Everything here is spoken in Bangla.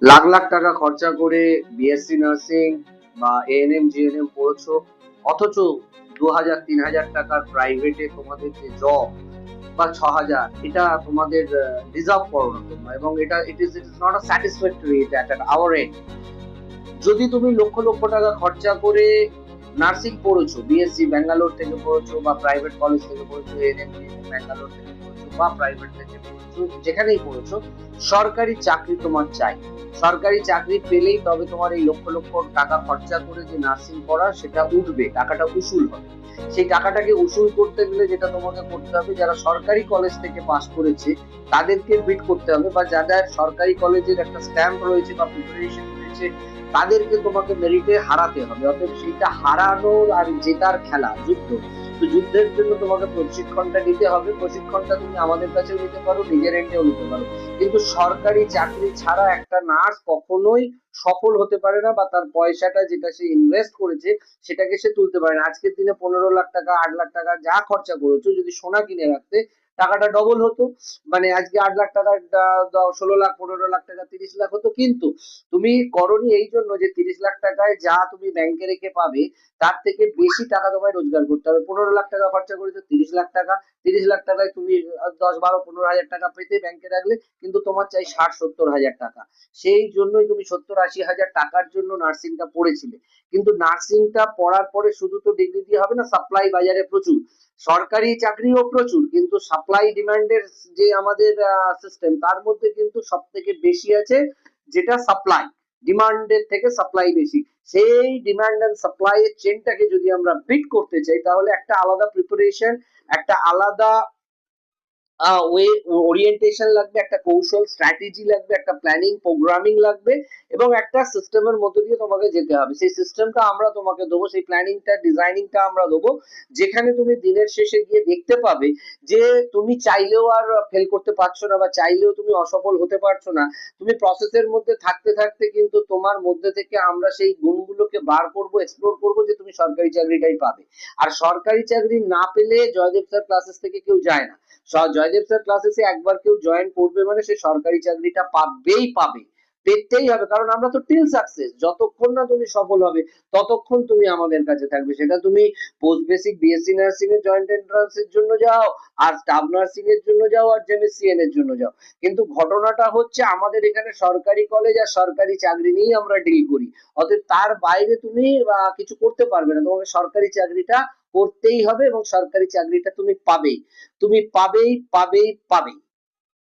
লাখ লাখ টাকা খরচা করে বিএসসি নার্সিং বা এএনএম জিএনএম পড়েছো, অথচ 2,000 3,000 টাকার প্রাইভেটে তোমাদের যে জব বা 6,000, এটা তোমাদের ডিজার্ভ করো না তোমরা, এবং it is not a satisfactory at our end. যদি তুমি লক্ষ লক্ষ টাকা খরচা করে নার্সিং পড়েছো, বিএসসি ব্যাঙ্গালোর থেকে পড়েছো বা প্রাইভেট কলেজ থেকে পড়েছো, এএনএম ব্যাঙ্গালোর থেকে পড়েছো বা প্রাইভেট থেকে পড়েছো, যেখানেই পড়েছো, সরকারি চাকরি তোমার চাই। সরকারি চাকরি পেলেই তবে তোমার এই লক্ষ লক্ষ টাকা খরচা করে যে নার্সিং পড়া সেটা উঠবে, টাকাটা উসুল হবে। সেই টাকাটাকে উসুল করতে গেলে যেটা তোমাকে করতে হবে, যারা সরকারি কলেজ থেকে পাশ করেছে তাদেরকে বিট করতে হবে, বা যাদের সরকারি কলেজের একটা স্ট্যাম্প রয়েছে বা প্রিপারেশন রয়েছে তাদেরকে তোমাকে মেরিটে হারাতে হবে। অতএব সেইটা হারানোর আর জেতার খেলা, যুদ্ধ। তো যুদ্ধের জন্য তোমাকে প্রশিক্ষণটা নিতে হবে। প্রশিক্ষণটা তুমি আমাদের কাছেও নিতে পারো, নিজের এন্ডেও নিতে পারো। কিন্তু সরকারি চাকরি ছাড়া একটা নার্স কখনোই সফল হতে পারে না, বা তার পয়সাটা যেটা সে ইনভেস্ট করেছে সেটাকে সে তুলতে পারে না। আজকের দিনে 15 লাখ টাকা 8 লাখ টাকা যা খরচা করেছো, যদি সোনা কিনে রাখতে টাকাটা ডবল হতো। মানে আজকে 8 লাখ টাকা 16 লাখ 15 লাখ টাকা 30 লাখ হতো। কিন্তু তুমি করনি এই জন্য যে 30 লাখ টাকায় যা তুমি ব্যাংকে রেখে পাবে তার থেকে বেশি টাকা তোমায় রোজগার করতে হবে। 15 লাখ টাকা খরচা করেছো 30 লাখ টাকা, 30 লাখ টাকায় তুমি 10 12 15 হাজার টাকা পেতে ব্যাংকে রাখলে, কিন্তু তোমার চাই 60 70 হাজার টাকা। সেই জন্যই তুমি 70 80 হাজার টাকার জন্য নার্সিংটা পড়েছিলে। কিন্তু নার্সিংটা পড়ার পরে শুধু তো ডিগ্রি দিয়ে হবে না, সাপ্লাই বাজারে প্রচুর, সরকারি চাকরিও প্রচুর, কিন্তু সাপ্লাই ডিমান্ডের যে আমাদের সিস্টেম, তার মধ্যে কিন্তু সব থেকে বেশি আছে যেটা সাপ্লাই, ডিমান্ডের থেকে সাপ্লাই বেশি। সেই ডিমান্ড এন্ড সাপ্লাই এর চেনটাকে যদি আমরা বিট করতে চাই, তাহলে একটা আলাদা প্রিপারেশন, একটা আলাদা ওয়ে ওরিয়েন্টেশন লাগবে, একটা কৌশল স্ট্র্যাটেজি লাগবে, একটা প্ল্যানিং প্রোগ্রামিং লাগবে, এবং একটা সিস্টেমের মধ্যে দিয়ে তোমাকে যেতে হবে। সেই সিস্টেমটা আমরা তোমাকে দেবো, সেই প্ল্যানিংটা ডিজাইনিংটা আমরা দেবো, যেখানে তুমি দিনের শেষে গিয়ে দেখতে পাবে যে তুমি চাইলেও আর ফেল করতে পারছো না, বা চাইলেও তুমি অসফল হতে পারছো না। তুমি প্রসেসের মধ্যে থাকতে থাকতে কিন্তু তোমার মধ্যে থেকে আমরা সেই গুণগুলোকে বার করবো, এক্সপ্লোর করবো, যে তুমি সরকারি চাকরিটাই পাবে। আর সরকারি চাকরি না পেলে জয়দেব স্যার ক্লাসেস থেকে কেউ যায় না। জয়দেব স্যার ক্লাসেসে একবার কেউ জয়েন করবে মানে সে সরকারি চাকরিটা পাবেই পাবে, পেতেই হবে। কারণ আমরা তো টিল সাকসেস, যতক্ষণ না তুমি সফল হবে ততক্ষণ তুমি আমাদের কাছে থাকবে। সেটা তুমি পোস্ট বেসিক বিএসসি নার্সিং এর জয়েন্ট এন্ট্রান্স এর জন্য যাও, আর স্টাফ নার্সিং এর জন্য যাও, আর জেমিসিএন এর জন্য যাও। কিন্তু ঘটনাটা হচ্ছে আমাদের এখানে সরকারি কলেজ আর সরকারি চাকরি নিয়েই আমরা ডিল করি। অতএব তার বাইরে তুমি কিছু করতে পারবে না, তোমাকে সরকারি চাকরিটা করতেই হবে, এবং সরকারি চাকরিটা তুমি পাবেই, তুমি পাবেই পাবেই পাবেই।